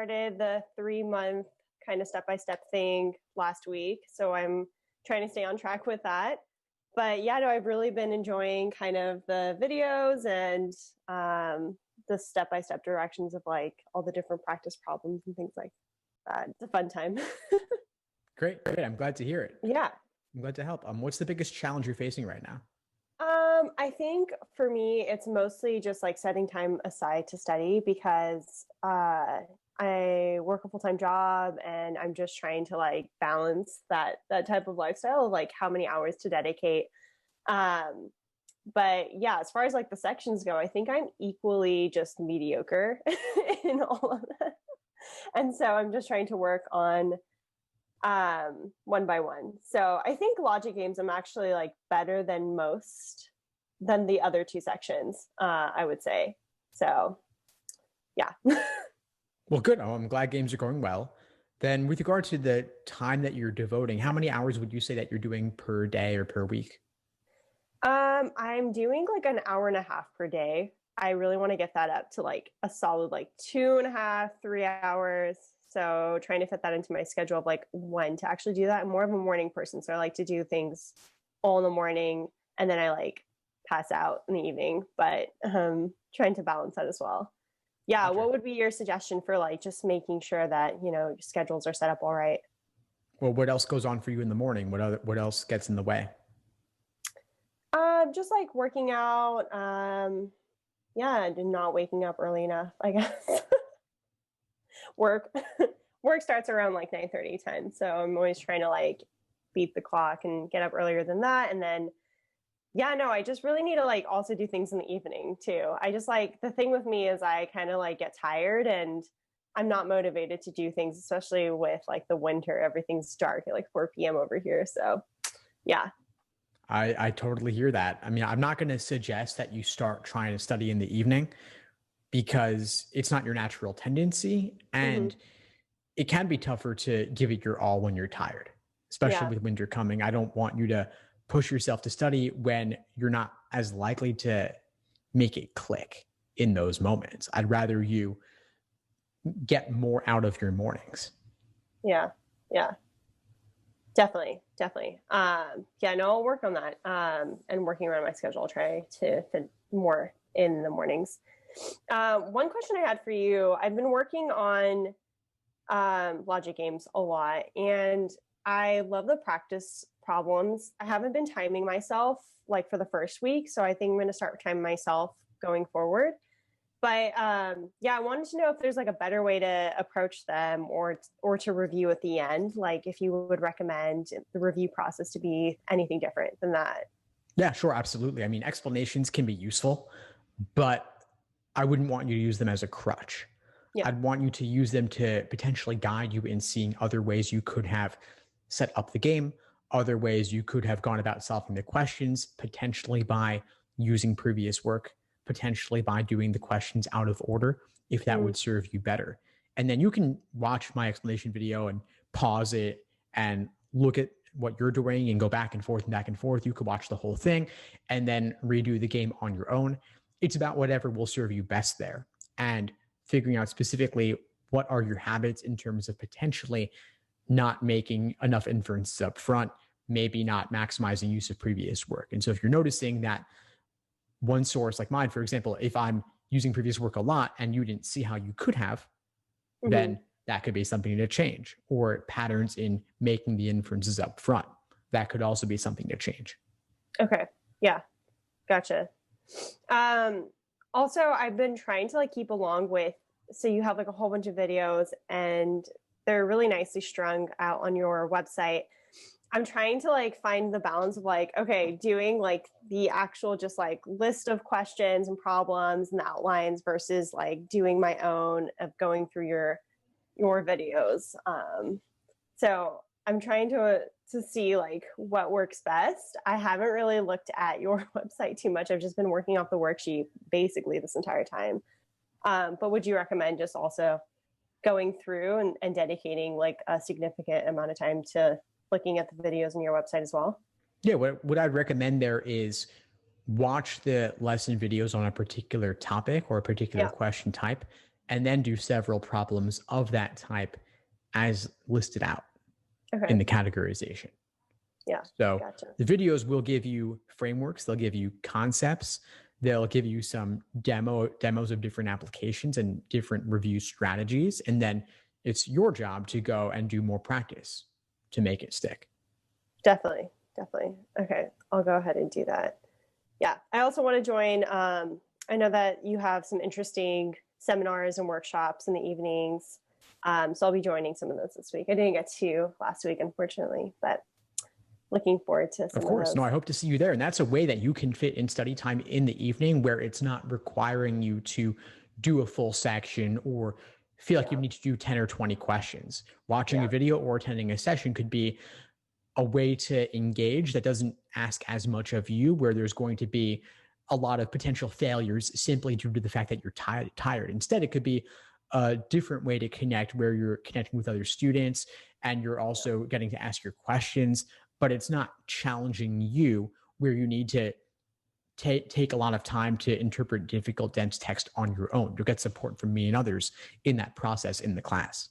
started the 3-month kind of step-by-step thing last week. So I'm trying to stay on track with that. But yeah, no, I've really been enjoying kind of the videos and the step-by-step directions of like all the different practice problems and things like that. It's a fun time. Great. I'm glad to hear it. Yeah. I'm glad to help. What's the biggest challenge you're facing right now? I think for me, it's mostly just like setting time aside to study because I work a full-time job and I'm just trying to like balance that type of lifestyle of like how many hours to dedicate. But yeah, as far as like the sections go, I think I'm equally just mediocre in all of that. And so I'm just trying to work on one by one. So I think logic games I'm actually like better than the other two sections, I would say. So yeah. Well, good. I'm glad games are going well. Then with regard to the time that you're devoting, how many hours would you say that you're doing per day or per week? I'm doing like an hour and a half per day. I really want to get that up to like a solid like 2.5, 3 hours. So trying to fit that into my schedule of like when to actually do that. I'm more of a morning person. So I like to do things all in the morning and then I like pass out in the evening, but trying to balance that as well. Yeah. Gotcha. What would be your suggestion for like just making sure that, your schedules are set up all right? Well, what else goes on for you in the morning? What else gets in the way? Just like working out. Yeah, and not waking up early enough, I guess. work work starts around like 9:30, 10. So I'm always trying to like beat the clock and get up earlier than that. And then yeah, no, I just really need to like also do things in the evening too. I just like the thing with me is I kind of like get tired and I'm not motivated to do things, especially with like the winter. Everything's dark at like 4 p.m. over here. So yeah. I totally hear that. I mean, I'm not going to suggest that you start trying to study in the evening because it's not your natural tendency. Mm-hmm. And it can be tougher to give it your all when you're tired, especially Yeah. with winter coming. I don't want you to push yourself to study when you're not as likely to make it click in those moments. I'd rather you get more out of your mornings. Yeah. Yeah. Definitely. Yeah, no, I'll work on that. And working around my schedule, I'll try to fit more in the mornings. One question I had for you, I've been working on logic games a lot and I love the practice problems. I haven't been timing myself like for the first week. So I think I'm going to start timing myself going forward. But yeah, I wanted to know if there's like a better way to approach them or to review at the end. Like if you would recommend the review process to be anything different than that. Yeah, sure. Absolutely. I mean, explanations can be useful, but I wouldn't want you to use them as a crutch. Yeah. I'd want you to use them to potentially guide you in seeing other ways you could have set up the game, other ways you could have gone about solving the questions, potentially by using previous work, potentially by doing the questions out of order, if that would serve you better. And then you can watch my explanation video and pause it and look at what you're doing and go back and forth and back and forth. You could watch the whole thing and then redo the game on your own. It's about whatever will serve you best there and figuring out specifically what are your habits in terms of potentially not making enough inferences up front, maybe not maximizing use of previous work. And so if you're noticing that one source like mine, for example, if I'm using previous work a lot and you didn't see how you could have, then that could be something to change. Or patterns in making the inferences up front. That could also be something to change. Okay. Yeah. Gotcha. Also, I've been trying to like keep along with, so you have like a whole bunch of videos and they're really nicely strung out on your website. I'm trying to like find the balance of like, okay, doing like the actual just like list of questions and problems and outlines versus like doing my own of going through your videos. So I'm trying to see like what works best. I haven't really looked at your website too much. I've just been working off the worksheet basically this entire time. But would you recommend just also going through and dedicating like a significant amount of time to looking at the videos on your website as well? Yeah, what I'd recommend there is watch the lesson videos on a particular topic or a particular question type, and then do several problems of that type as listed out Okay. in the categorization. Yeah. So Gotcha. the videos will give you frameworks, they'll give you concepts, they'll give you some demos of different applications and different review strategies. And then it's your job to go and do more practice to make it stick. Definitely. Okay. I'll go ahead and do that. Yeah. I also want to join. I know that you have some interesting seminars and workshops in the evenings. So I'll be joining some of those this week. I didn't get to last week, unfortunately, but looking forward to some of course. those. No, I hope to see you there. And that's a way that you can fit in study time in the evening where it's not requiring you to do a full section or feel like you need to do 10 or 20 questions. Watching a video or attending a session could be a way to engage that doesn't ask as much of you, where there's going to be a lot of potential failures simply due to the fact that you're tired. Instead, it could be a different way to connect where you're connecting with other students and you're also getting to ask your questions, but it's not challenging you where you need to take a lot of time to interpret difficult, dense text on your own. You'll get support from me and others in that process in the class.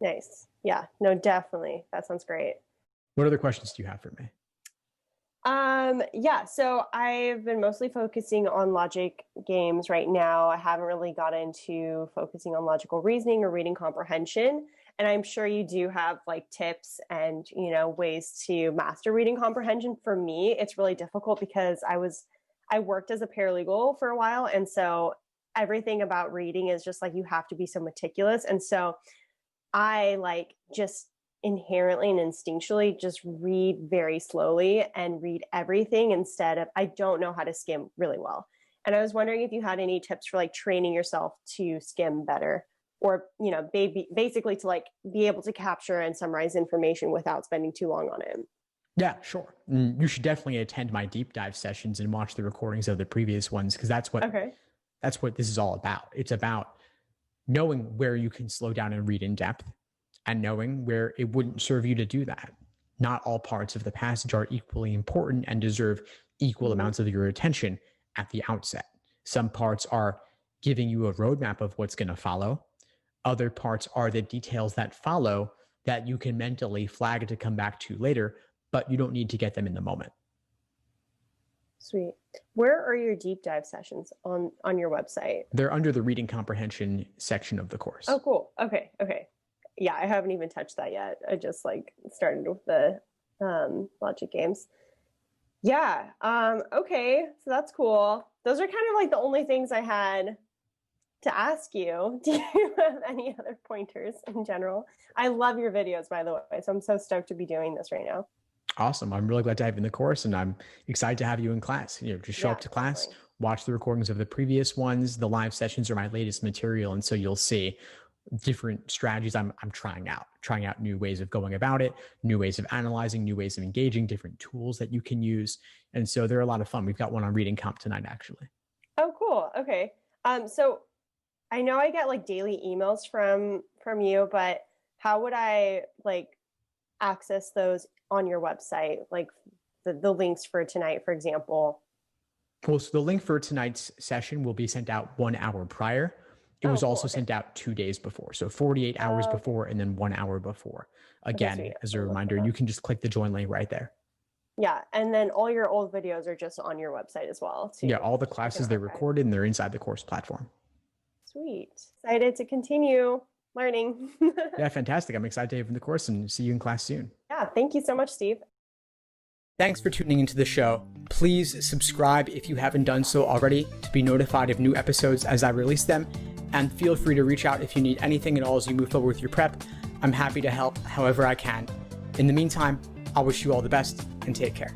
Nice. Yeah, no, definitely. That sounds great. What other questions do you have for me? Yeah, so I've been mostly focusing on logic games right now. I haven't really got into focusing on logical reasoning or reading comprehension. And I'm sure you do have like tips and, ways to master reading comprehension. For me, it's really difficult because I worked as a paralegal for a while. And so everything about reading is just like, you have to be so meticulous. And so I just inherently and instinctually just read very slowly and read everything instead of, I don't know how to skim really well. And I was wondering if you had any tips for training yourself to skim better, or, basically to be able to capture and summarize information without spending too long on it. Yeah, sure. You should definitely attend my deep dive sessions and watch the recordings of the previous ones, because that's what this is all about. It's about knowing where you can slow down and read in depth, and knowing where it wouldn't serve you to do that. Not all parts of the passage are equally important and deserve equal amounts of your attention at the outset. Some parts are giving you a roadmap of what's going to follow. Other parts are the details that follow that you can mentally flag to come back to later, but you don't need to get them in the moment. Sweet. Where are your deep dive sessions on your website? They're under the reading comprehension section of the course. Oh, cool. Okay. Yeah, I haven't even touched that yet. I just started with the logic games. Yeah. Okay. So that's cool. Those are kind of the only things I had to ask you. Do you have any other pointers in general? I love your videos, by the way. So I'm so stoked to be doing this right now. Awesome. I'm really glad to have you in the course, and I'm excited to have you in class. Just show up to class, watch the recordings of the previous ones. The live sessions are my latest material. And so you'll see different strategies I'm trying out new ways of going about it, new ways of analyzing, new ways of engaging, different tools that you can use. And so they're a lot of fun. We've got one on reading comp tonight, actually. Oh, cool. Okay. So I know I get daily emails from you, but how would I access those on your website? The links for tonight, for example. Well, so the link for tonight's session will be sent out 1 hour prior. It was also sent out 2 days before. So 48 hours before and then 1 hour before. Again, as a reminder, you can just click the join link right there. Yeah. And then all your old videos are just on your website as well. Yeah. All the classes, they're recorded and they're inside the course platform. Sweet. Excited to continue learning. Yeah. Fantastic. I'm excited to have you in the course and see you in class soon. Yeah. Thank you so much, Steve. Thanks for tuning into the show. Please subscribe if you haven't done so already to be notified of new episodes as I release them. And feel free to reach out if you need anything at all as you move forward with your prep. I'm happy to help however I can. In the meantime, I'll wish you all the best and take care.